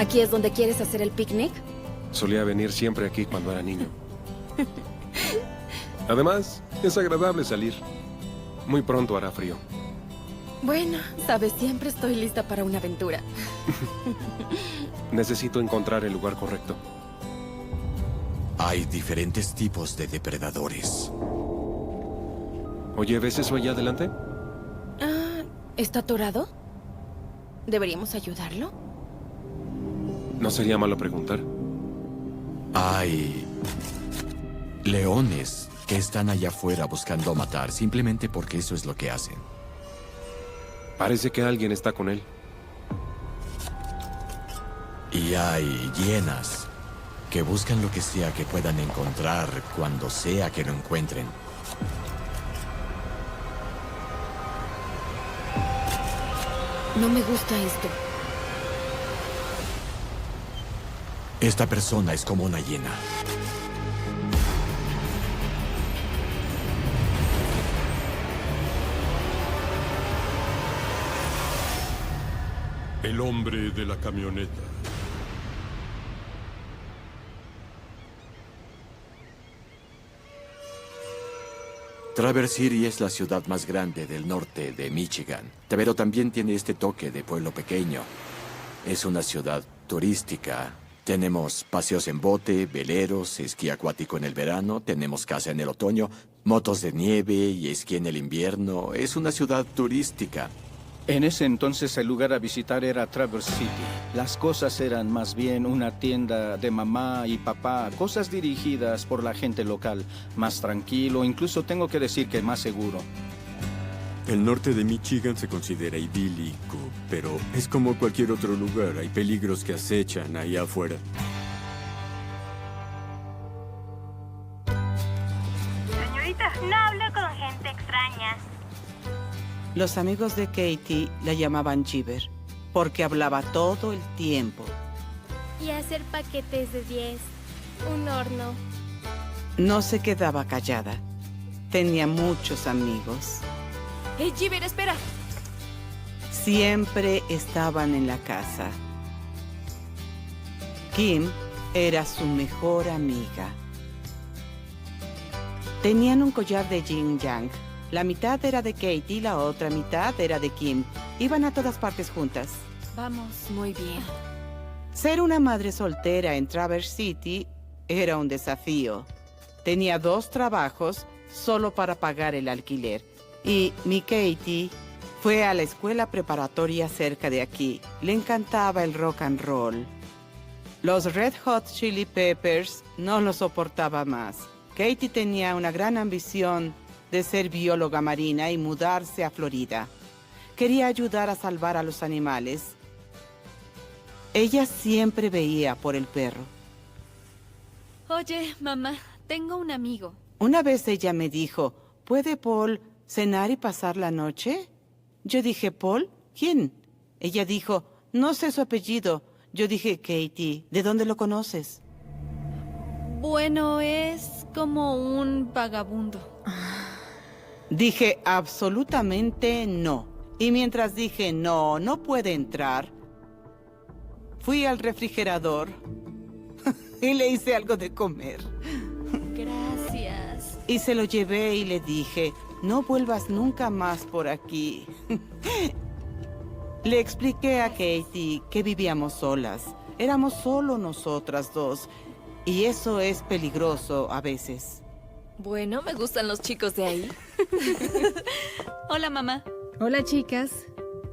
¿Aquí es donde quieres hacer el picnic? Solía venir siempre aquí cuando era niño. Además, es agradable salir. Muy pronto hará frío. Bueno, sabes, siempre estoy lista para una aventura. Necesito encontrar el lugar correcto. Hay diferentes tipos de depredadores. Oye, ¿ves eso allá adelante? Ah, ¿está atorado? ¿Deberíamos ayudarlo? No sería malo preguntar. Hay leones que están allá afuera buscando matar simplemente porque eso es lo que hacen. Parece que alguien está con él. Y hay hienas que buscan lo que sea que puedan encontrar cuando sea que lo encuentren. No me gusta esto. Esta persona es como una hiena. El hombre de la camioneta. Traverse City es la ciudad más grande del norte de Michigan, pero también tiene este toque de pueblo pequeño. Es una ciudad turística. Tenemos paseos en bote, veleros, esquí acuático en el verano, tenemos caza en el otoño, motos de nieve y esquí en el invierno. Es una ciudad turística. En ese entonces el lugar a visitar era Traverse City. Las cosas eran más bien una tienda de mamá y papá, cosas dirigidas por la gente local, más tranquilo, incluso tengo que decir que más seguro. El norte de Michigan se considera idílico, pero es como cualquier otro lugar. Hay peligros que acechan ahí afuera. Señorita, no hablo con gente extraña. Los amigos de Katie la llamaban Giver, porque hablaba todo el tiempo. Y hacer paquetes de 10. Un horno. No se quedaba callada. Tenía muchos amigos. ¡Hey, Giver, espera! Siempre estaban en la casa. Kim era su mejor amiga. Tenían un collar de yin yang. La mitad era de Katie y la otra mitad era de Kim. Iban a todas partes juntas. Vamos, muy bien. Ser una madre soltera en Traverse City era un desafío. Tenía 2 trabajos solo para pagar el alquiler. Y mi Katie fue a la escuela preparatoria cerca de aquí. Le encantaba el rock and roll. Los Red Hot Chili Peppers no lo soportaba más. Katie tenía una gran ambición de ser bióloga marina y mudarse a Florida. Quería ayudar a salvar a los animales. Ella siempre veía por el perro. Oye, mamá, tengo un amigo. Una vez ella me dijo, ¿puede Paul cenar y pasar la noche? Yo dije, ¿Paul? ¿Quién? Ella dijo, no sé su apellido. Yo dije, Katie, ¿de dónde lo conoces? Bueno, es como un vagabundo. Dije, absolutamente no. Y mientras dije, no, no puede entrar, fui al refrigerador y le hice algo de comer. Gracias. Y se lo llevé y le dije, no vuelvas nunca más por aquí. Le expliqué a Katie que vivíamos solas. Éramos solo nosotras 2. Y eso es peligroso a veces. Bueno, me gustan los chicos de ahí. Hola, mamá. Hola, chicas.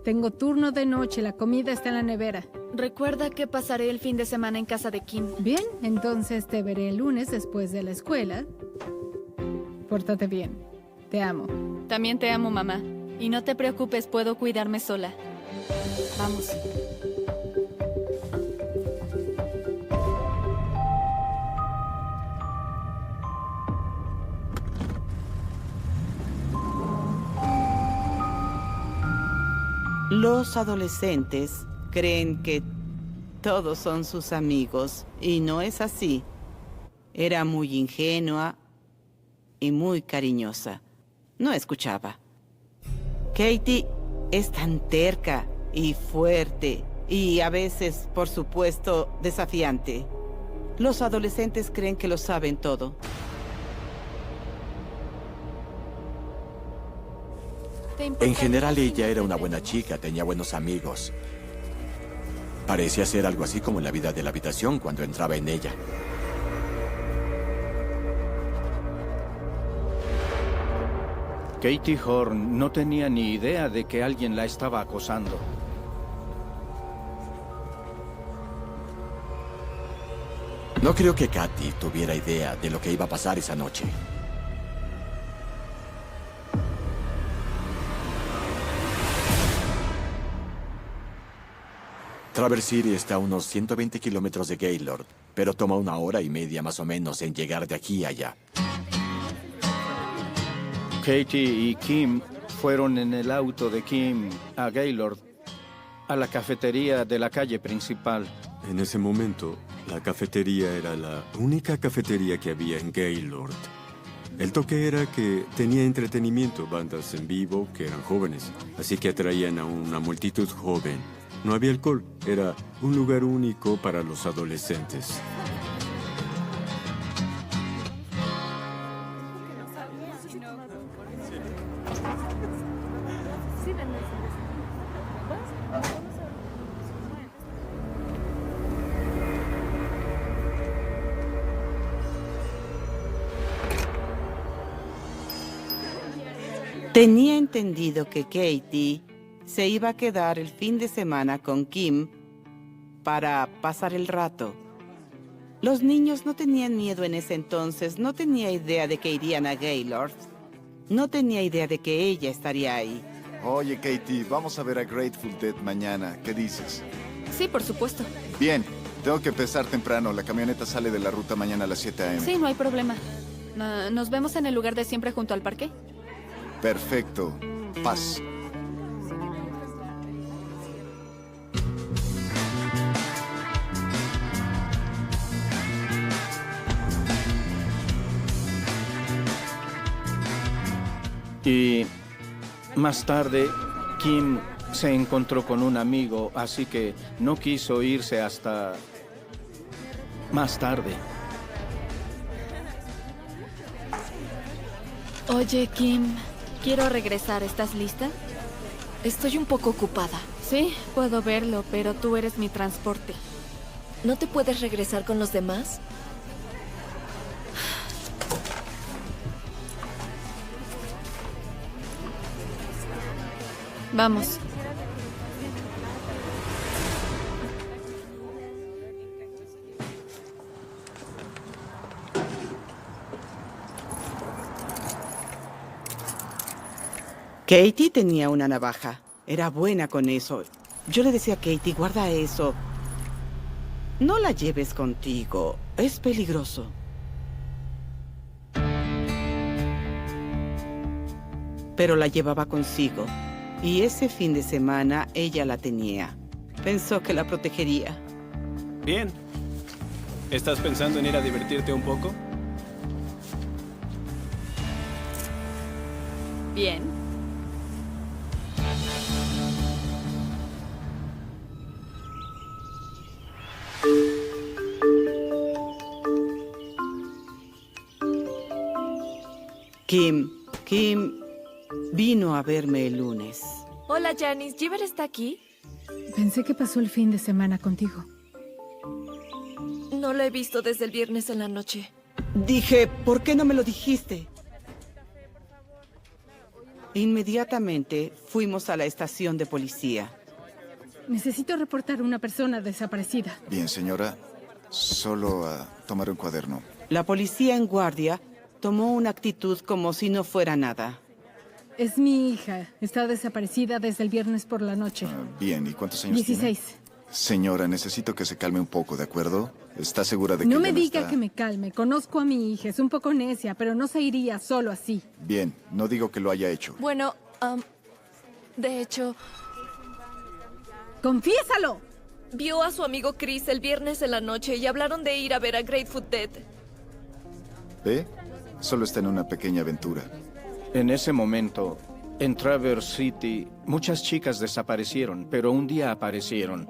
Tengo turno de noche, la comida está en la nevera. Recuerda que pasaré el fin de semana en casa de Kim. Bien, entonces te veré el lunes después de la escuela. Pórtate bien. Te amo. También te amo, mamá. Y no te preocupes, puedo cuidarme sola. Vamos. Los adolescentes creen que todos son sus amigos, y no es así. Era muy ingenua y muy cariñosa. No escuchaba. Katie es tan terca y fuerte y a veces, por supuesto, desafiante. Los adolescentes creen que lo saben todo. En general, ella era una buena chica, tenía buenos amigos. Parecía ser algo así como la vida de la habitación cuando entraba en ella. Katie Horn no tenía ni idea de que alguien la estaba acosando. No creo que Katy tuviera idea de lo que iba a pasar esa noche. Traverse City está a unos 120 kilómetros de Gaylord, pero toma 1 hora y media más o menos en llegar de aquí a allá. Katie y Kim fueron en el auto de Kim a Gaylord, a la cafetería de la calle principal. En ese momento, la cafetería era la única cafetería que había en Gaylord. El toque era que tenía entretenimiento, bandas en vivo que eran jóvenes, así que atraían a una multitud joven. No había alcohol, era un lugar único para los adolescentes. Tenía entendido que Katie se iba a quedar el fin de semana con Kim para pasar el rato. Los niños no tenían miedo en ese entonces, no tenía idea de que irían a Gaylord. No tenía idea de que ella estaría ahí. Oye, Katie, vamos a ver a Grateful Dead mañana. ¿Qué dices? Sí, por supuesto. Bien, tengo que empezar temprano. La camioneta sale de la ruta mañana a las 7 a.m. Sí, no hay problema. ¿Nos vemos en el lugar de siempre junto al parque? Perfecto. Paz. Y más tarde, Kim se encontró con un amigo, así que no quiso irse hasta más tarde. Oye, Kim, quiero regresar. ¿Estás lista? Estoy un poco ocupada. Sí, puedo verlo, pero tú eres mi transporte. ¿No te puedes regresar con los demás? Vamos. Katie tenía una navaja. Era buena con eso. Yo le decía a Katie, guarda eso. No la lleves contigo. Es peligroso. Pero la llevaba consigo. Y ese fin de semana ella la tenía. Pensó que la protegería. Bien. ¿Estás pensando en ir a divertirte un poco? Bien. Kim vino a verme el lunes. Hola, Janice. ¿Jiver está aquí? Pensé que pasó el fin de semana contigo. No lo he visto desde el viernes en la noche. Dije, ¿por qué no me lo dijiste? Inmediatamente fuimos a la estación de policía. Necesito reportar una persona desaparecida. Bien, señora. Solo a tomar un cuaderno. La policía en guardia tomó una actitud como si no fuera nada. Es mi hija. Está desaparecida desde el viernes por la noche. Bien, ¿y cuántos años 16. tiene? Señora, necesito que se calme un poco, ¿de acuerdo? ¿Está segura de que No me ya diga está? que me calme. Conozco a mi hija. Es un poco necia, pero no se iría solo así. Bien, no digo que lo haya hecho. Bueno, de hecho, ¡Confiésalo! vio a su amigo Chris el viernes en la noche y hablaron de ir a ver a Grateful Dead. ¿Ve? Solo está en una pequeña aventura. En ese momento, en Traverse City, muchas chicas desaparecieron, pero un día aparecieron.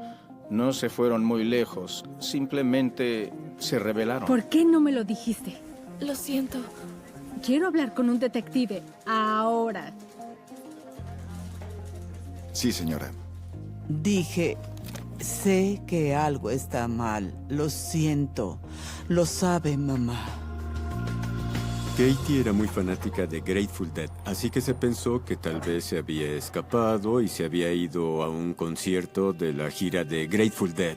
No se fueron muy lejos, simplemente se rebelaron. ¿Por qué no me lo dijiste? Lo siento. Quiero hablar con un detective. Ahora. Sí, señora. Dije, sé que algo está mal. Lo siento. Lo sabe, mamá. Katie era muy fanática de Grateful Dead, así que se pensó que tal vez se había escapado y se había ido a un concierto de la gira de Grateful Dead.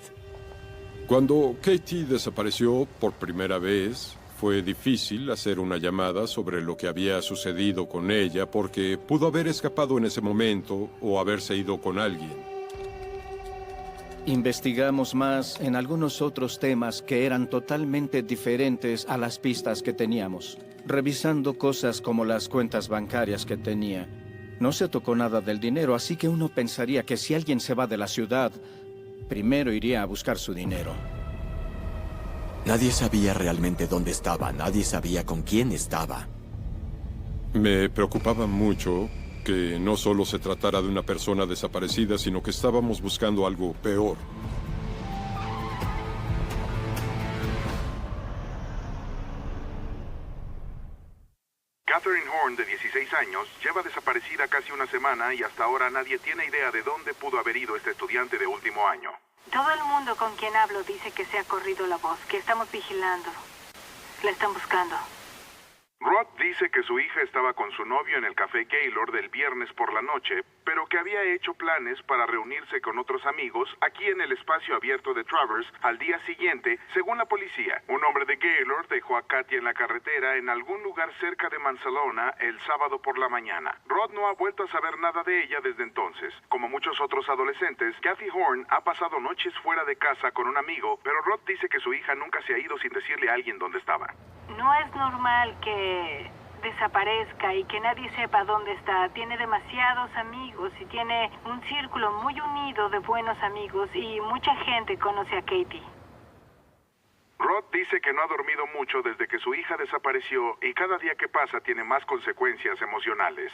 Cuando Katie desapareció por primera vez, fue difícil hacer una llamada sobre lo que había sucedido con ella porque pudo haber escapado en ese momento o haberse ido con alguien. Investigamos más en algunos otros temas que eran totalmente diferentes a las pistas que teníamos, revisando cosas como las cuentas bancarias que tenía. No se tocó nada del dinero, así que uno pensaría que si alguien se va de la ciudad, primero iría a buscar su dinero. Nadie sabía realmente dónde estaba, nadie sabía con quién estaba. Me preocupaba mucho que no solo se tratara de una persona desaparecida, sino que estábamos buscando algo peor. Catherine Horn, de 16 años, lleva desaparecida casi una semana y hasta ahora nadie tiene idea de dónde pudo haber ido este estudiante de último año. Todo el mundo con quien hablo dice que se ha corrido la voz, que estamos vigilando. La están buscando. Rod dice que su hija estaba con su novio en el Café Gaylord el viernes por la noche, pero que había hecho planes para reunirse con otros amigos aquí en el espacio abierto de Traverse al día siguiente, según la policía. Un hombre de Gaylord dejó a Katia en la carretera en algún lugar cerca de Mansalona el sábado por la mañana. Rod no ha vuelto a saber nada de ella desde entonces. Como muchos otros adolescentes, Kathy Horn ha pasado noches fuera de casa con un amigo, pero Rod dice que su hija nunca se ha ido sin decirle a alguien dónde estaba. No es normal que desaparezca y que nadie sepa dónde está. Tiene demasiados amigos y tiene un círculo muy unido de buenos amigos y mucha gente conoce a Katie. Rod dice que no ha dormido mucho desde que su hija desapareció y cada día que pasa tiene más consecuencias emocionales.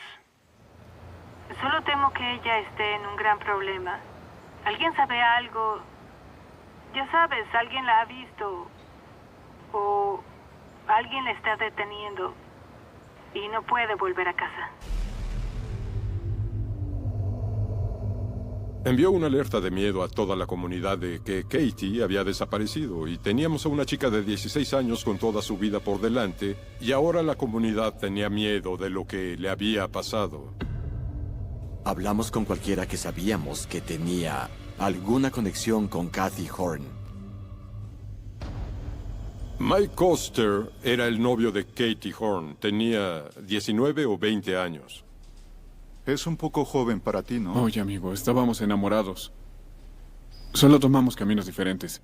Solo temo que ella esté en un gran problema. ¿Alguien sabe algo? Ya sabes, alguien la ha visto o alguien la está deteniendo y no puede volver a casa. Envió una alerta de miedo a toda la comunidad de que Katie había desaparecido y teníamos a una chica de 16 años con toda su vida por delante y ahora la comunidad tenía miedo de lo que le había pasado. Hablamos con cualquiera que sabíamos que tenía alguna conexión con Kathy Horn. Mike Koster era el novio de Katie Horn. Tenía 19 o 20 años. Es un poco joven para ti, ¿no? Oye, amigo, estábamos enamorados. Solo tomamos caminos diferentes.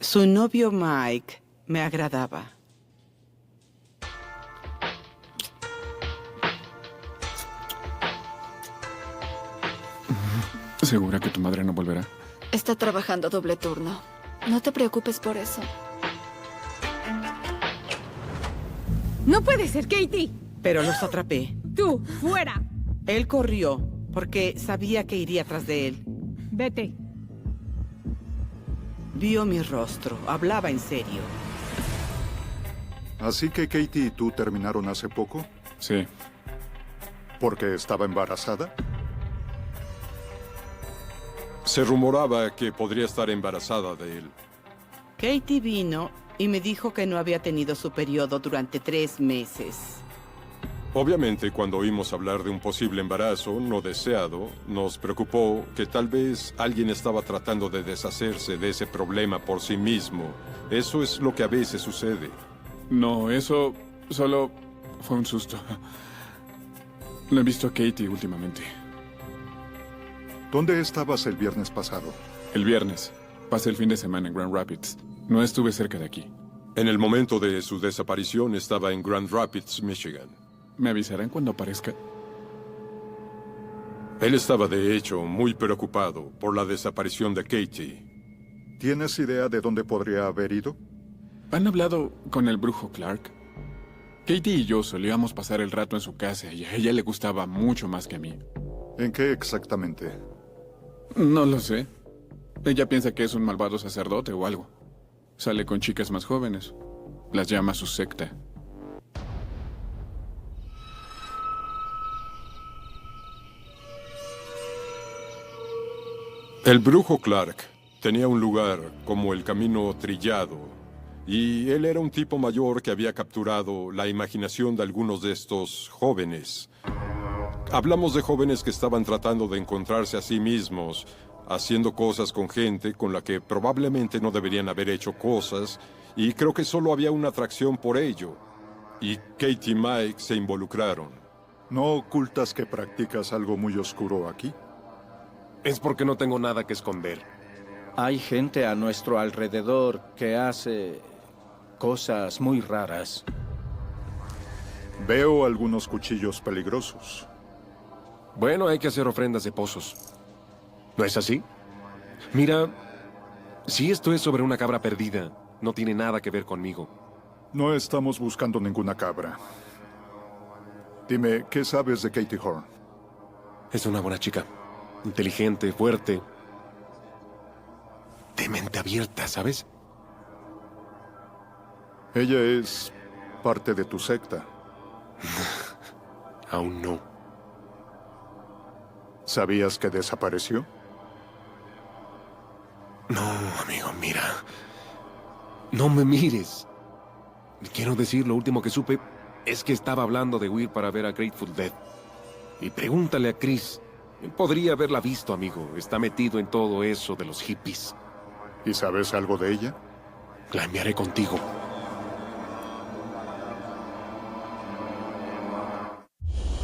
Su novio Mike me agradaba. ¿Segura que tu madre no volverá? Está trabajando doble turno. No te preocupes por eso. ¡No puede ser, Katie! Pero los atrapé. ¡Tú, fuera! Él corrió porque sabía que iría tras de él. Vete. Vio mi rostro. Hablaba en serio. ¿Así que Katie y tú terminaron hace poco? Sí. ¿Porque estaba embarazada? Se rumoraba que podría estar embarazada de él. Katie vino y me dijo que no había tenido su periodo durante 3 meses. Obviamente, cuando oímos hablar de un posible embarazo no deseado, nos preocupó que tal vez alguien estaba tratando de deshacerse de ese problema por sí mismo. Eso es lo que a veces sucede. No, eso solo fue un susto. No he visto a Katie últimamente. ¿Dónde estabas el viernes pasado? El viernes. Pasé el fin de semana en Grand Rapids. No estuve cerca de aquí. En el momento de su desaparición estaba en Grand Rapids, Michigan. ¿Me avisarán cuando aparezca? Él estaba, de hecho, muy preocupado por la desaparición de Katie. ¿Tienes idea de dónde podría haber ido? ¿Han hablado con el brujo Clark? Katie y yo solíamos pasar el rato en su casa y a ella le gustaba mucho más que a mí. ¿En qué exactamente? No lo sé. Ella piensa que es un malvado sacerdote o algo. Sale con chicas más jóvenes. Las llama su secta. El brujo Clark tenía un lugar como el camino trillado, y él era un tipo mayor que había capturado la imaginación de algunos de estos jóvenes. Hablamos de jóvenes que estaban tratando de encontrarse a sí mismos, haciendo cosas con gente con la que probablemente no deberían haber hecho cosas, y creo que solo había una atracción por ello. Y Kate y Mike se involucraron. ¿No ocultas que practicas algo muy oscuro aquí? Es porque no tengo nada que esconder. Hay gente a nuestro alrededor que hace cosas muy raras. Veo algunos cuchillos peligrosos. Bueno, hay que hacer ofrendas de pozos. ¿No es así? Mira, si esto es sobre una cabra perdida, no tiene nada que ver conmigo. No estamos buscando ninguna cabra. Dime, ¿qué sabes de Katie Horn? Es una buena chica. Inteligente, fuerte. De mente abierta, ¿sabes? Ella es parte de tu secta. Aún no. ¿Sabías que desapareció? No, amigo, mira. No me mires. Quiero decir, lo último que supe es que estaba hablando de huir para ver a Grateful Dead. Y pregúntale a Chris. Él podría haberla visto, amigo. Está metido en todo eso de los hippies. ¿Y sabes algo de ella? La enviaré contigo.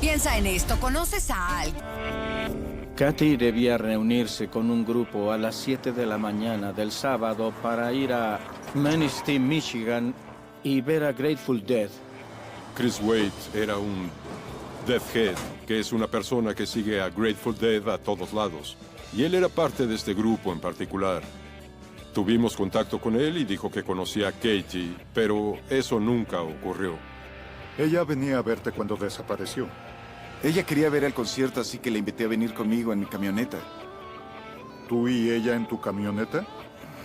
Piensa en esto. ¿Conoces a alguien? Katy debía reunirse con un grupo a las 7 de la mañana del sábado para ir a Manistee, Michigan y ver a Grateful Dead. Chris Wade era un Deathhead, que es una persona que sigue a Grateful Dead a todos lados. Y él era parte de este grupo en particular. Tuvimos contacto con él y dijo que conocía a Katie, pero eso nunca ocurrió. Ella venía a verte cuando desapareció. Ella quería ver el concierto, así que la invité a venir conmigo en mi camioneta. ¿Tú y ella en tu camioneta?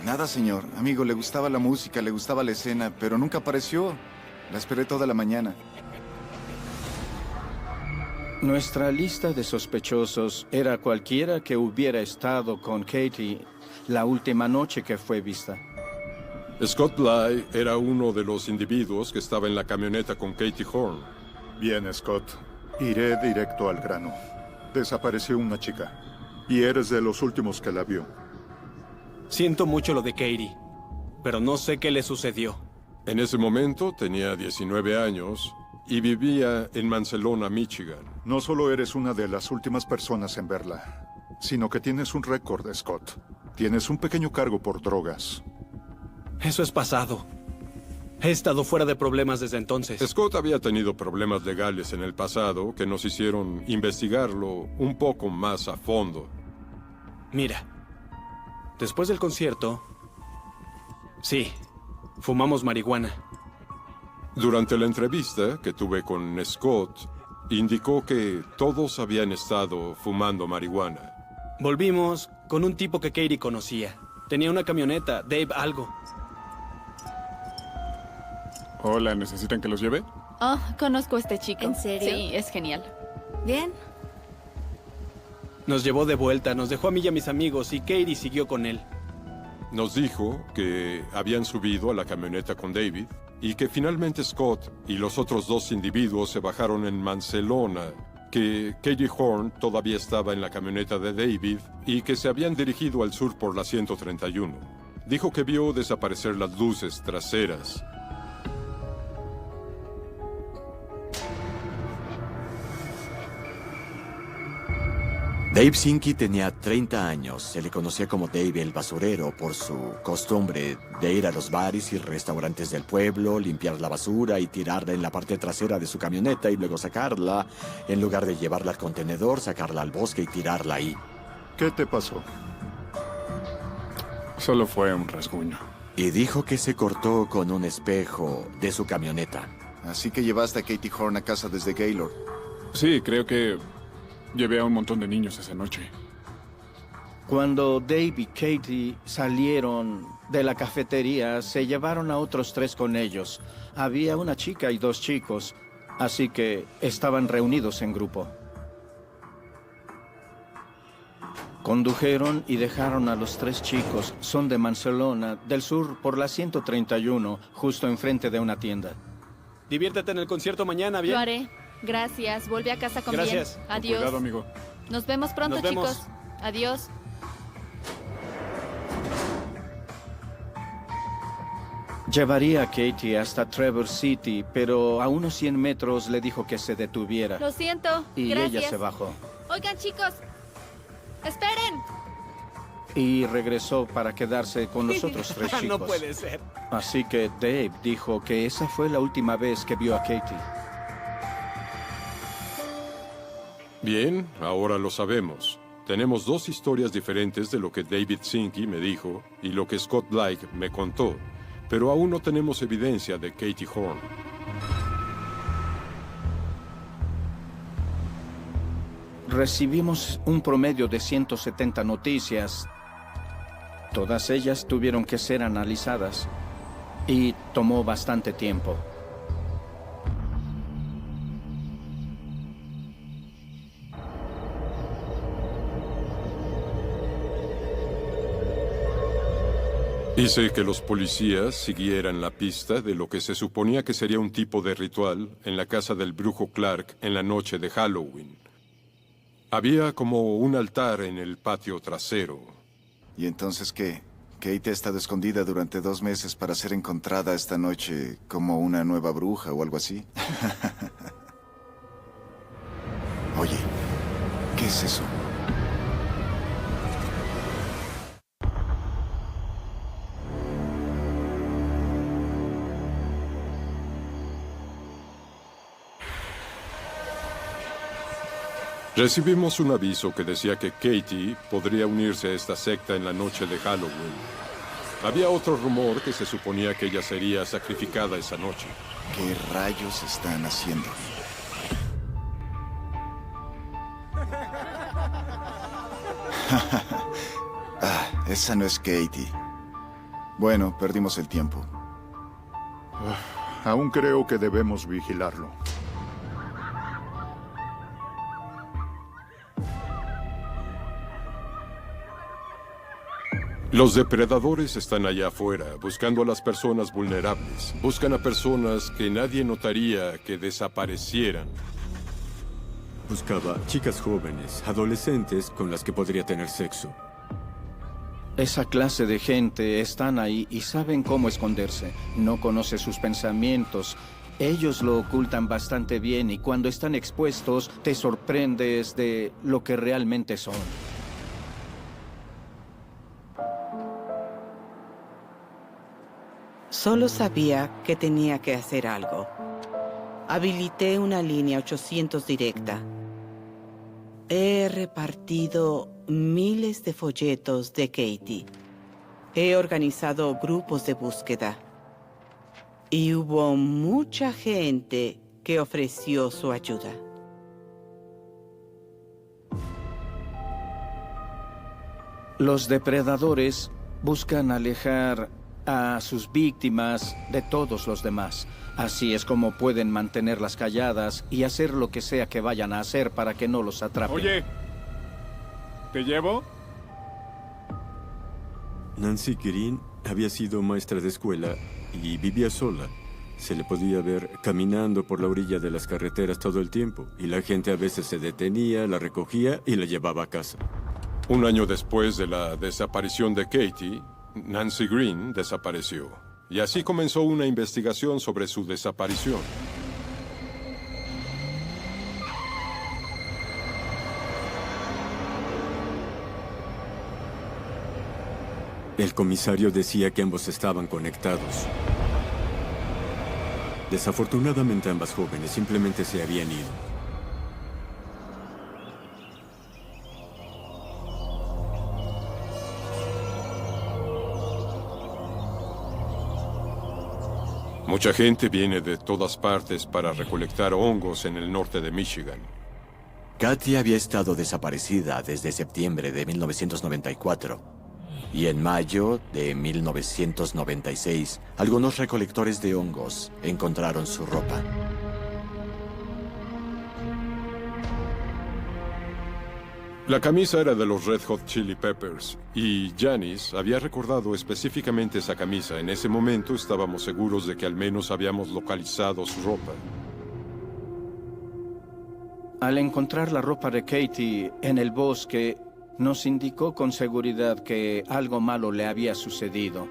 Nada, señor. Amigo, le gustaba la música, le gustaba la escena, pero nunca apareció. La esperé toda la mañana. Nuestra lista de sospechosos era cualquiera que hubiera estado con Katie la última noche que fue vista. Scott Bly era uno de los individuos que estaba en la camioneta con Katie Horn. Bien, Scott. Iré directo al grano. Desapareció una chica. Y eres de los últimos que la vio. Siento mucho lo de Katie, pero no sé qué le sucedió. En ese momento tenía 19 años y vivía en Mancelona, Michigan. No solo eres una de las últimas personas en verla, sino que tienes un récord, Scott. Tienes un pequeño cargo por drogas. Eso es pasado. He estado fuera de problemas desde entonces. Scott había tenido problemas legales en el pasado que nos hicieron investigarlo un poco más a fondo. Mira, después del concierto, sí, fumamos marihuana. Durante la entrevista que tuve con Scott, indicó que todos habían estado fumando marihuana. Volvimos con un tipo que Katie conocía. Tenía una camioneta, Dave algo. Hola, ¿necesitan que los lleve? Oh, conozco a este chico. ¿En serio? Sí, es genial. Bien. Nos llevó de vuelta, nos dejó a mí y a mis amigos y Katie siguió con él. Nos dijo que habían subido a la camioneta con David y que finalmente Scott y los otros dos individuos se bajaron en Mancelona, que Katie Horn todavía estaba en la camioneta de David y que se habían dirigido al sur por la 131. Dijo que vio desaparecer las luces traseras. Dave Sinky tenía 30 años. Se le conocía como Dave el basurero por su costumbre de ir a los bares y restaurantes del pueblo, limpiar la basura y tirarla en la parte trasera de su camioneta y luego sacarla. En lugar de llevarla al contenedor, sacarla al bosque y tirarla ahí. ¿Qué te pasó? Solo fue un rasguño. Y dijo que se cortó con un espejo de su camioneta. Así que llevaste a Katie Horn a casa desde Gaylord. Sí, creo que llevé a un montón de niños esa noche. Cuando Dave y Katie salieron de la cafetería, se llevaron a otros 3 con ellos. Había una chica y 2 chicos, así que estaban reunidos en grupo. Condujeron y dejaron a los 3 chicos. Son de Barcelona, del sur, por la 131, justo enfrente de una tienda. Diviértete en el concierto mañana, ¿bien? Lo haré. Gracias. Vuelve a casa con Gracias. bien. Adiós. Cuidado, amigo. Nos vemos pronto, Nos vemos. chicos. Adiós. Llevaría a Katie hasta Traverse City, pero a unos 100 metros le dijo que se detuviera. Lo siento. Y Gracias. ella se bajó. Oigan, chicos. ¡Esperen! Y regresó para quedarse con los otros 3 chicos. No puede ser. Así que Dave dijo que esa fue la última vez que vio a Katie. Bien, ahora lo sabemos. Tenemos 2 historias diferentes de lo que David Zinke me dijo y lo que Scott Blake me contó, pero aún no tenemos evidencia de Katie Horn. Recibimos un promedio de 170 noticias. Todas ellas tuvieron que ser analizadas y tomó bastante tiempo. Hice que los policías siguieran la pista de lo que se suponía que sería un tipo de ritual en la casa del brujo Clark en la noche de Halloween. Había como un altar en el patio trasero. ¿Y entonces qué? ¿Kate ha estado escondida durante 2 meses para ser encontrada esta noche como una nueva bruja o algo así? Oye, ¿qué es eso? Recibimos un aviso que decía que Katie podría unirse a esta secta en la noche de Halloween. Había otro rumor que se suponía que ella sería sacrificada esa noche. ¿Qué rayos están haciendo? Esa no es Katie. Bueno, perdimos el tiempo. Aún creo que debemos vigilarlo. Los depredadores están allá afuera, buscando a las personas vulnerables. Buscan a personas que nadie notaría que desaparecieran. Buscaba chicas jóvenes, adolescentes con las que podría tener sexo. Esa clase de gente están ahí y saben cómo esconderse. No conoce sus pensamientos. Ellos lo ocultan bastante bien y cuando están expuestos te sorprendes de lo que realmente son. Solo sabía que tenía que hacer algo. Habilité una línea 800 directa. He repartido miles de folletos de Katie. He organizado grupos de búsqueda. Y hubo mucha gente que ofreció su ayuda. Los depredadores buscan alejar a sus víctimas de todos los demás. Así es como pueden mantenerlas calladas y hacer lo que sea que vayan a hacer para que no los atrapen. Oye, ¿te llevo? Nancy Green había sido maestra de escuela y vivía sola. Se le podía ver caminando por la orilla de las carreteras todo el tiempo, y la gente a veces se detenía, la recogía y la llevaba a casa. Un año después de la desaparición de Katie, Nancy Green desapareció. Y así comenzó una investigación sobre su desaparición. El comisario decía que ambos estaban conectados. Desafortunadamente ambas jóvenes simplemente se habían ido. Mucha gente viene de todas partes para recolectar hongos en el norte de Michigan. Katy había estado desaparecida desde septiembre de 1994. Y en mayo de 1996, algunos recolectores de hongos encontraron su ropa. La camisa era de los Red Hot Chili Peppers y Janice había recordado específicamente esa camisa. En ese momento estábamos seguros de que al menos habíamos localizado su ropa. Al encontrar la ropa de Katie en el bosque, nos indicó con seguridad que algo malo le había sucedido.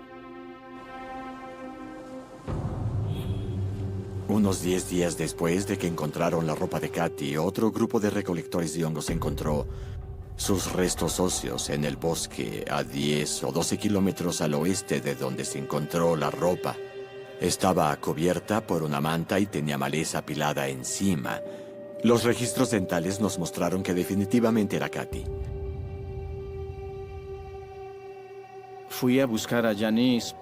Unos 10 días después de que encontraron la ropa de Katy, otro grupo de recolectores de hongos encontró sus restos óseos en el bosque a 10 o 12 kilómetros al oeste de donde se encontró la ropa. Estaba cubierta por una manta y tenía maleza apilada encima. Los registros dentales nos mostraron que definitivamente era Katy. Fui a buscar a Janice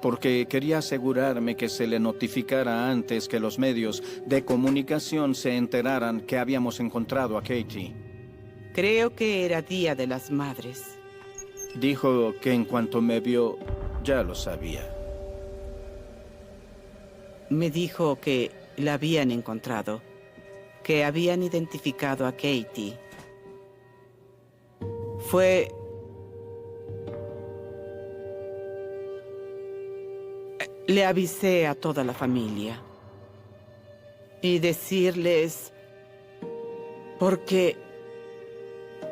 porque quería asegurarme que se le notificara antes que los medios de comunicación se enteraran que habíamos encontrado a Katie. Creo que era Día de las Madres. Dijo que en cuanto me vio, ya lo sabía. Me dijo que la habían encontrado, que habían identificado a Katie. Le avisé a toda la familia. Y decirles... porque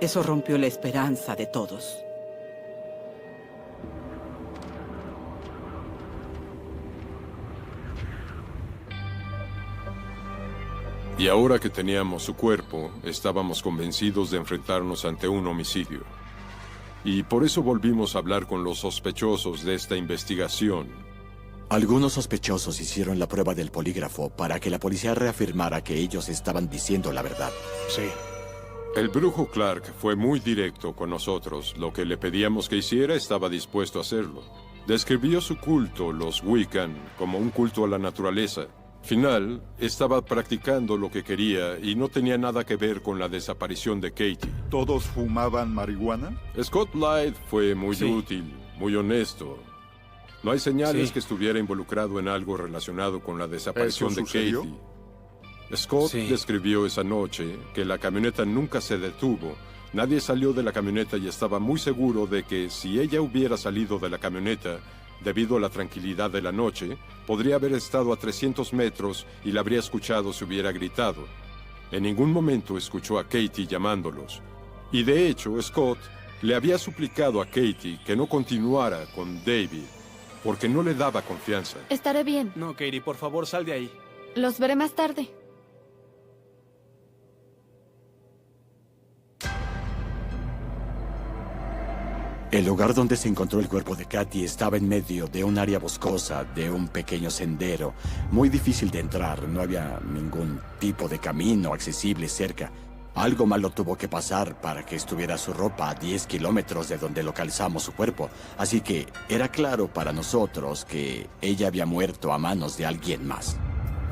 eso rompió la esperanza de todos. Y ahora que teníamos su cuerpo, estábamos convencidos de enfrentarnos ante un homicidio. Y por eso volvimos a hablar con los sospechosos de esta investigación. Algunos sospechosos hicieron la prueba del polígrafo para que la policía reafirmara que ellos estaban diciendo la verdad. Sí. El brujo Clark fue muy directo con nosotros. Lo que le pedíamos que hiciera estaba dispuesto a hacerlo. Describió su culto, los Wiccan, como un culto a la naturaleza. Final, estaba practicando lo que quería y no tenía nada que ver con la desaparición de Katie. ¿Todos fumaban marihuana? Scott Light fue muy útil, muy honesto. No hay señales que estuviera involucrado en algo relacionado con la desaparición de Katie. Scott describió esa noche que la camioneta nunca se detuvo. Nadie salió de la camioneta y estaba muy seguro de que si ella hubiera salido de la camioneta, debido a la tranquilidad de la noche, podría haber estado a 300 metros y la habría escuchado si hubiera gritado. En ningún momento escuchó a Katie llamándolos. Y de hecho, Scott le había suplicado a Katie que no continuara con David, porque no le daba confianza. Estaré bien. No, Katie, por favor, sal de ahí. Los veré más tarde. El lugar donde se encontró el cuerpo de Katy estaba en medio de un área boscosa, de un pequeño sendero, muy difícil de entrar. No había ningún tipo de camino accesible cerca. Algo malo tuvo que pasar para que estuviera su ropa a 10 kilómetros de donde localizamos su cuerpo. Así que era claro para nosotros que ella había muerto a manos de alguien más.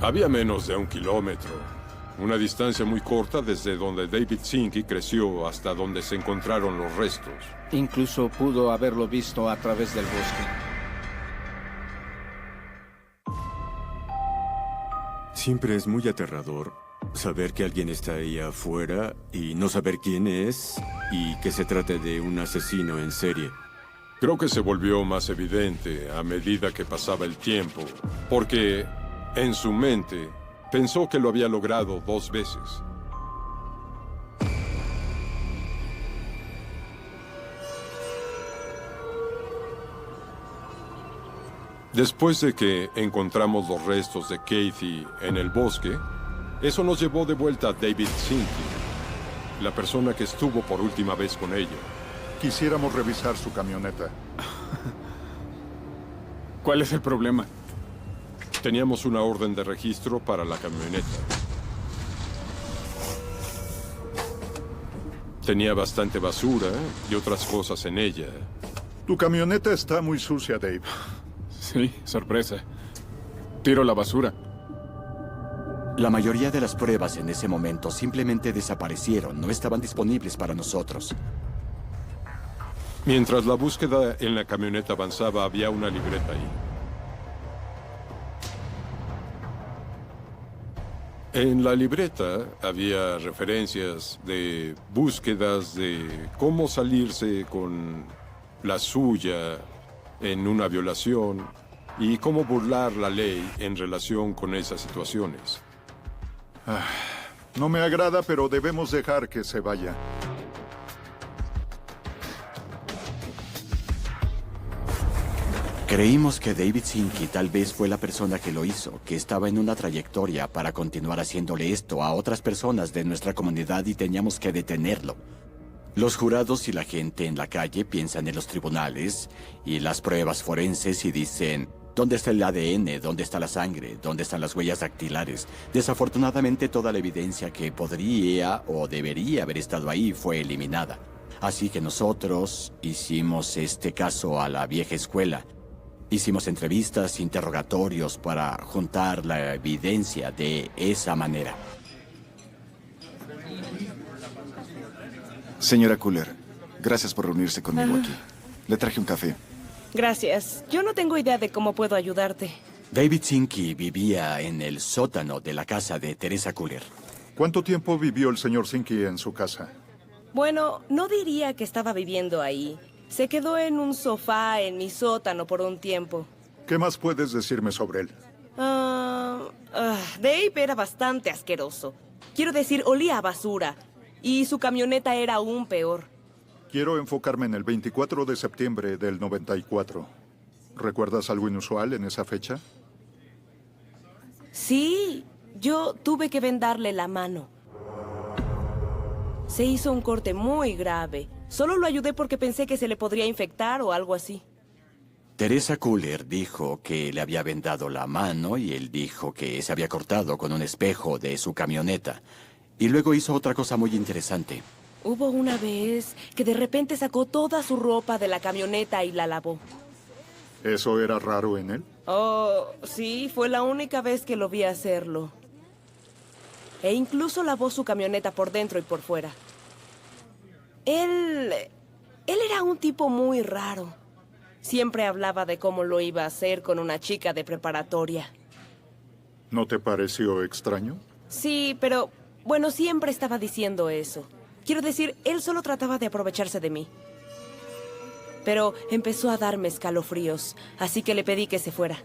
Había menos de 1 kilómetro. Una distancia muy corta desde donde David Zinke creció hasta donde se encontraron los restos. Incluso pudo haberlo visto a través del bosque. Siempre es muy aterrador saber que alguien está ahí afuera y no saber quién es y que se trata de un asesino en serie. Creo que se volvió más evidente a medida que pasaba el tiempo, porque en su mente pensó que lo había logrado 2 veces. Después de que encontramos los restos de Katie en el bosque, eso nos llevó de vuelta a David Zinke, la persona que estuvo por última vez con ella. Quisiéramos revisar su camioneta. ¿Cuál es el problema? Teníamos una orden de registro para la camioneta. Tenía bastante basura y otras cosas en ella. Tu camioneta está muy sucia, Dave. Sí, sorpresa. Tiro la basura. La mayoría de las pruebas en ese momento simplemente desaparecieron, no estaban disponibles para nosotros. Mientras la búsqueda en la camioneta avanzaba, había una libreta ahí. En la libreta había referencias de búsquedas de cómo salirse con la suya en una violación y cómo burlar la ley en relación con esas situaciones. No me agrada, pero debemos dejar que se vaya. Creímos que David Zinke tal vez fue la persona que lo hizo, que estaba en una trayectoria para continuar haciéndole esto a otras personas de nuestra comunidad y teníamos que detenerlo. Los jurados y la gente en la calle piensan en los tribunales y las pruebas forenses y dicen, ¿dónde está el ADN? ¿Dónde está la sangre? ¿Dónde están las huellas dactilares? Desafortunadamente, toda la evidencia que podría o debería haber estado ahí fue eliminada. Así que nosotros hicimos este caso a la vieja escuela. Hicimos entrevistas, interrogatorios para juntar la evidencia de esa manera. Señora Cooler, gracias por reunirse conmigo aquí. Le traje un café. Gracias. Yo no tengo idea de cómo puedo ayudarte. David Zinke vivía en el sótano de la casa de Teresa Cooler. ¿Cuánto tiempo vivió el señor Zinke en su casa? Bueno, no diría que estaba viviendo ahí. Se quedó en un sofá en mi sótano por un tiempo. ¿Qué más puedes decirme sobre él? Dave era bastante asqueroso. Quiero decir, olía a basura. Y su camioneta era aún peor. Quiero enfocarme en el 24 de septiembre del 94. ¿Recuerdas algo inusual en esa fecha? Sí, yo tuve que vendarle la mano. Se hizo un corte muy grave. Solo lo ayudé porque pensé que se le podría infectar o algo así. Teresa Cooler dijo que le había vendado la mano y él dijo que se había cortado con un espejo de su camioneta. Y luego hizo otra cosa muy interesante. Hubo una vez que de repente sacó toda su ropa de la camioneta y la lavó. ¿Eso era raro en él? Oh, sí, fue la única vez que lo vi hacerlo. E incluso lavó su camioneta por dentro y por fuera. Él era un tipo muy raro. Siempre hablaba de cómo lo iba a hacer con una chica de preparatoria. ¿No te pareció extraño? Sí, pero, bueno, siempre estaba diciendo eso. Quiero decir, él solo trataba de aprovecharse de mí. Pero empezó a darme escalofríos, así que le pedí que se fuera.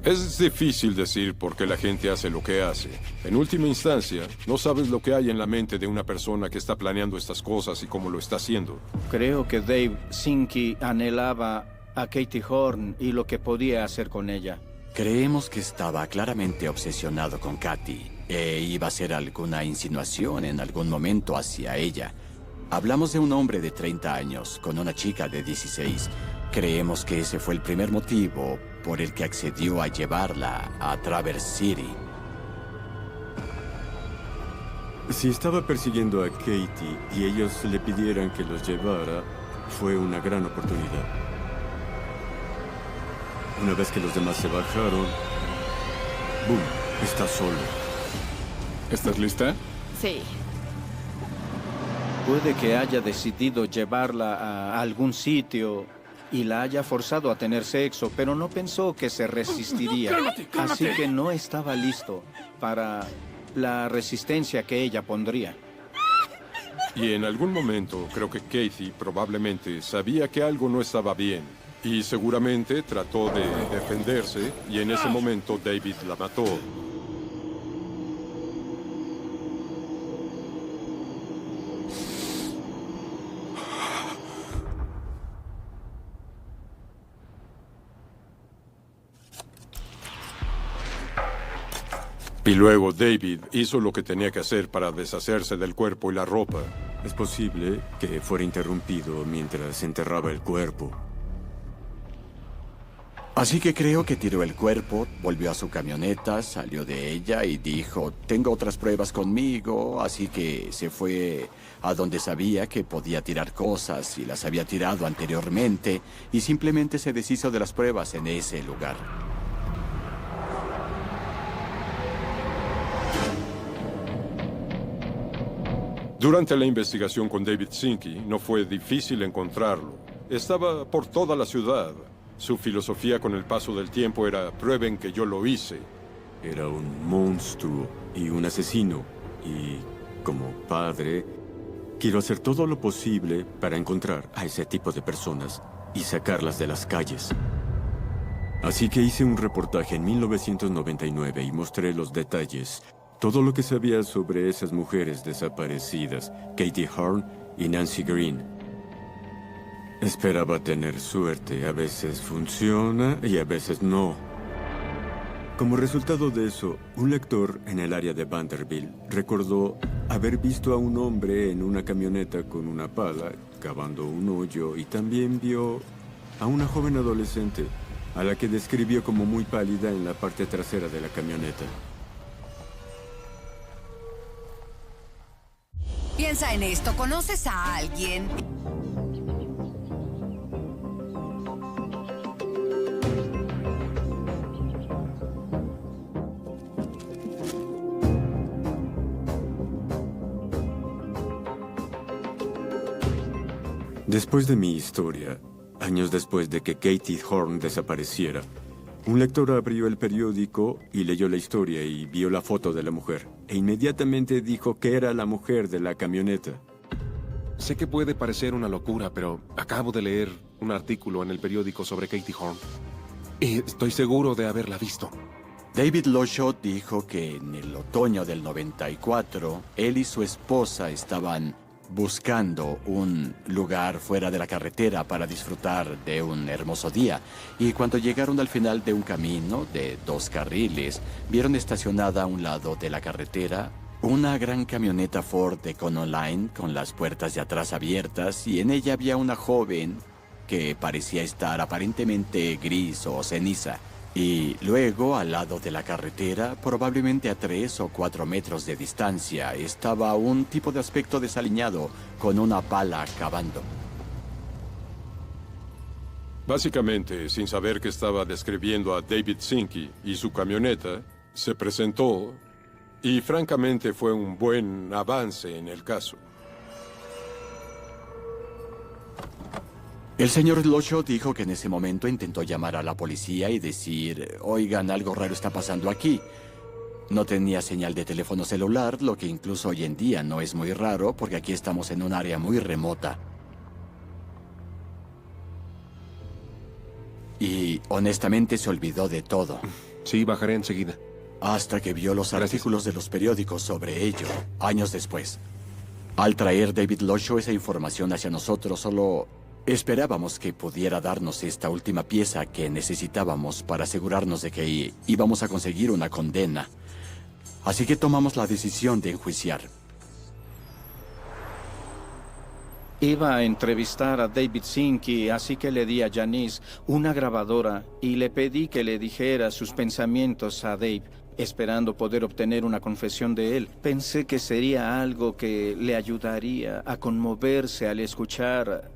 Es difícil decir por qué la gente hace lo que hace. En última instancia, no sabes lo que hay en la mente de una persona que está planeando estas cosas y cómo lo está haciendo. Creo que Dave Zinke anhelaba a Katie Horn y lo que podía hacer con ella. Creemos que estaba claramente obsesionado con Katy e iba a hacer alguna insinuación en algún momento hacia ella. Hablamos de un hombre de 30 años con una chica de 16. Creemos que ese fue el primer motivo por el que accedió a llevarla a Traverse City. Si estaba persiguiendo a Katie y ellos le pidieran que los llevara, fue una gran oportunidad. Una vez que los demás se bajaron, ¡boom! Está solo. ¿Estás lista? Sí. Puede que haya decidido llevarla a algún sitio y la haya forzado a tener sexo, pero no pensó que se resistiría. Cálmate. Así que no estaba listo para la resistencia que ella pondría. Y en algún momento, creo que Katie probablemente sabía que algo no estaba bien. Y seguramente trató de defenderse, y en ese momento David la mató. Y luego David hizo lo que tenía que hacer para deshacerse del cuerpo y la ropa. Es posible que fuera interrumpido mientras enterraba el cuerpo. Así que creo que tiró el cuerpo, volvió a su camioneta, salió de ella y dijo, tengo otras pruebas conmigo, así que se fue a donde sabía que podía tirar cosas y las había tirado anteriormente y simplemente se deshizo de las pruebas en ese lugar. Durante la investigación con David Zinke no fue difícil encontrarlo. Estaba por toda la ciudad. Su filosofía con el paso del tiempo era, prueben que yo lo hice. Era un monstruo y un asesino. Y como padre, quiero hacer todo lo posible para encontrar a ese tipo de personas y sacarlas de las calles. Así que hice un reportaje en 1999 y mostré los detalles. Todo lo que sabía sobre esas mujeres desaparecidas, Katie Horn y Nancy Green. Esperaba tener suerte. A veces funciona y a veces no. Como resultado de eso, un lector en el área de Vanderbilt recordó haber visto a un hombre en una camioneta con una pala, cavando un hoyo, y también vio a una joven adolescente, a la que describió como muy pálida en la parte trasera de la camioneta. Piensa en esto. ¿Conoces a alguien? Después de mi historia, años después de que Katie Horn desapareciera, un lector abrió el periódico y leyó la historia y vio la foto de la mujer. E inmediatamente dijo que era la mujer de la camioneta. Sé que puede parecer una locura, pero acabo de leer un artículo en el periódico sobre Katie Horn. Y estoy seguro de haberla visto. David Loshaw dijo que en el otoño del 94, él y su esposa estaban buscando un lugar fuera de la carretera para disfrutar de un hermoso día. Y cuando llegaron al final de un camino de 2 carriles, vieron estacionada a un lado de la carretera una gran camioneta Ford Econoline con las puertas de atrás abiertas, y en ella había una joven que parecía estar aparentemente gris o ceniza. Y luego, al lado de la carretera, probablemente a 3 o 4 metros de distancia, estaba un tipo de aspecto desaliñado con una pala cavando. Básicamente, sin saber que estaba describiendo a David Zinke y su camioneta, se presentó y francamente fue un buen avance en el caso. El señor Loshaw dijo que en ese momento intentó llamar a la policía y decir, oigan, algo raro está pasando aquí. No tenía señal de teléfono celular, lo que incluso hoy en día no es muy raro, porque aquí estamos en un área muy remota. Y honestamente se olvidó de todo. Sí, bajaré enseguida. Hasta que vio los artículos de los periódicos sobre ello, años después. Al traer David Loshaw esa información hacia nosotros, solo esperábamos que pudiera darnos esta última pieza que necesitábamos para asegurarnos de que íbamos a conseguir una condena. Así que tomamos la decisión de enjuiciar. Iba a entrevistar a David Zinke, así que le di a Janice una grabadora y le pedí que le dijera sus pensamientos a Dave, esperando poder obtener una confesión de él. Pensé que sería algo que le ayudaría a conmoverse al escuchar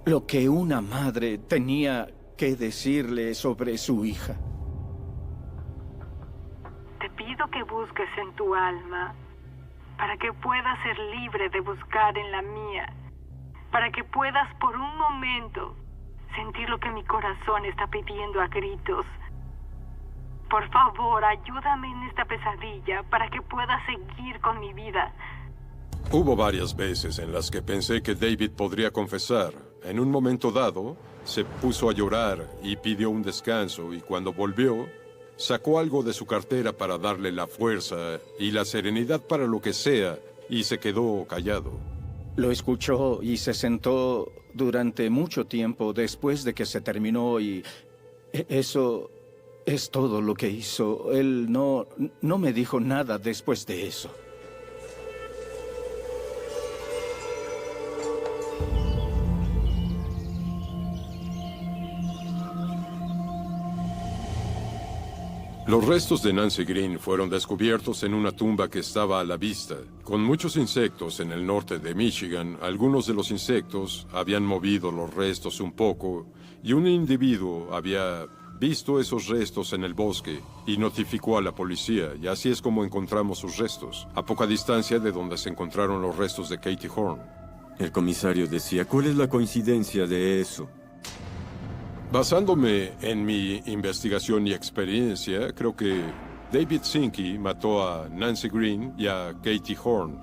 lo que una madre tenía que decirle sobre su hija. Te pido que busques en tu alma, para que puedas ser libre de buscar en la mía, para que puedas por un momento sentir lo que mi corazón está pidiendo a gritos. Por favor, ayúdame en esta pesadilla para que pueda seguir con mi vida. Hubo varias veces en las que pensé que David podría confesar. En un momento dado, se puso a llorar y pidió un descanso, y cuando volvió, sacó algo de su cartera para darle la fuerza y la serenidad para lo que sea, y se quedó callado. Lo escuchó y se sentó durante mucho tiempo después de que se terminó, y eso es todo lo que hizo. Él no me dijo nada después de eso. Los restos de Nancy Green fueron descubiertos en una tumba que estaba a la vista. Con muchos insectos en el norte de Michigan, algunos de los insectos habían movido los restos un poco y un individuo había visto esos restos en el bosque y notificó a la policía, y así es como encontramos sus restos, a poca distancia de donde se encontraron los restos de Katie Horn. El comisario decía, ¿cuál es la coincidencia de eso? Basándome en mi investigación y experiencia, creo que David Zinke mató a Nancy Green y a Katie Horn,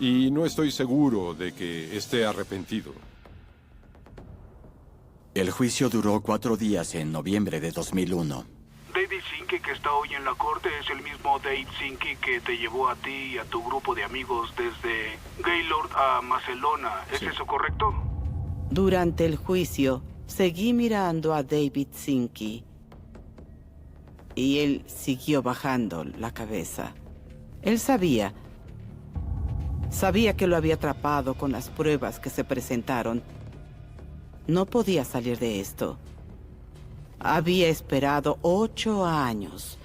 y no estoy seguro de que esté arrepentido. El juicio duró 4 días en noviembre de 2001. David Zinke, que está hoy en la corte, es el mismo Dave Zinke que te llevó a ti y a tu grupo de amigos desde Gaylord a Macelona. ¿Es eso correcto? Durante el juicio, seguí mirando a David Zinke y él siguió bajando la cabeza. Él sabía que lo había atrapado con las pruebas que se presentaron. No podía salir de esto. Había esperado 8 años,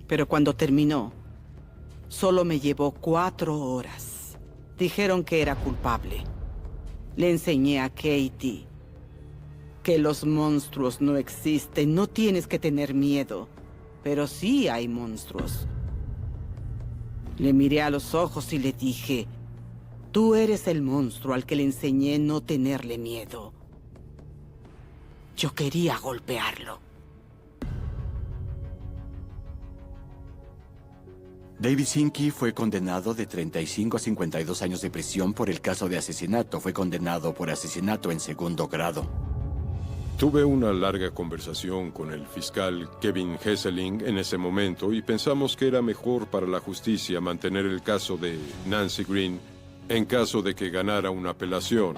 pero cuando terminó, solo me llevó 4 horas. Dijeron que era culpable. Le enseñé a Katie que los monstruos no existen, no tienes que tener miedo, pero sí hay monstruos. Le miré a los ojos y le dije, tú eres el monstruo al que le enseñé no tenerle miedo. Yo quería golpearlo. David Zinke fue condenado de 35 a 52 años de prisión por el caso de asesinato. Fue condenado por asesinato en 2º grado. Tuve una larga conversación con el fiscal Kevin Hesseling en ese momento y pensamos que era mejor para la justicia mantener el caso de Nancy Green en caso de que ganara una apelación.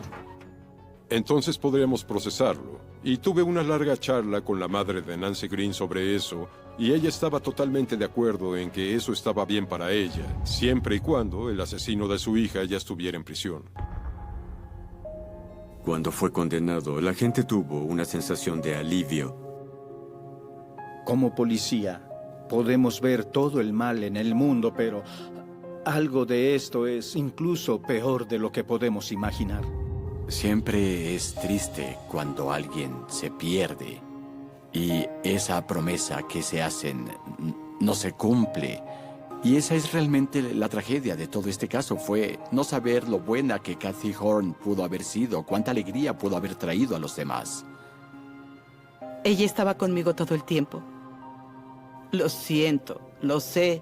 Entonces podríamos procesarlo. Y tuve una larga charla con la madre de Nancy Green sobre eso, y ella estaba totalmente de acuerdo en que eso estaba bien para ella, siempre y cuando el asesino de su hija ya estuviera en prisión. Cuando fue condenado, la gente tuvo una sensación de alivio. Como policía, podemos ver todo el mal en el mundo, pero algo de esto es incluso peor de lo que podemos imaginar. Siempre es triste cuando alguien se pierde y esa promesa que se hacen no se cumple. Y esa es realmente la tragedia de todo este caso, fue no saber lo buena que Katie Horn pudo haber sido, cuánta alegría pudo haber traído a los demás. Ella estaba conmigo todo el tiempo. Lo siento, lo sé.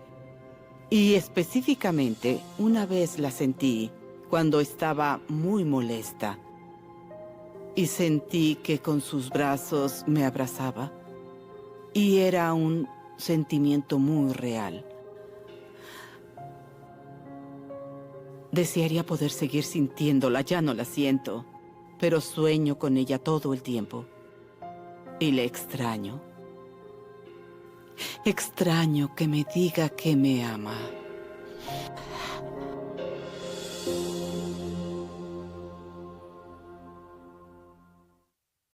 Y específicamente, una vez la sentí cuando estaba muy molesta. Y sentí que con sus brazos me abrazaba. Y era un sentimiento muy real. Desearía poder seguir sintiéndola, ya no la siento, pero sueño con ella todo el tiempo. Y le extraño. Extraño que me diga que me ama.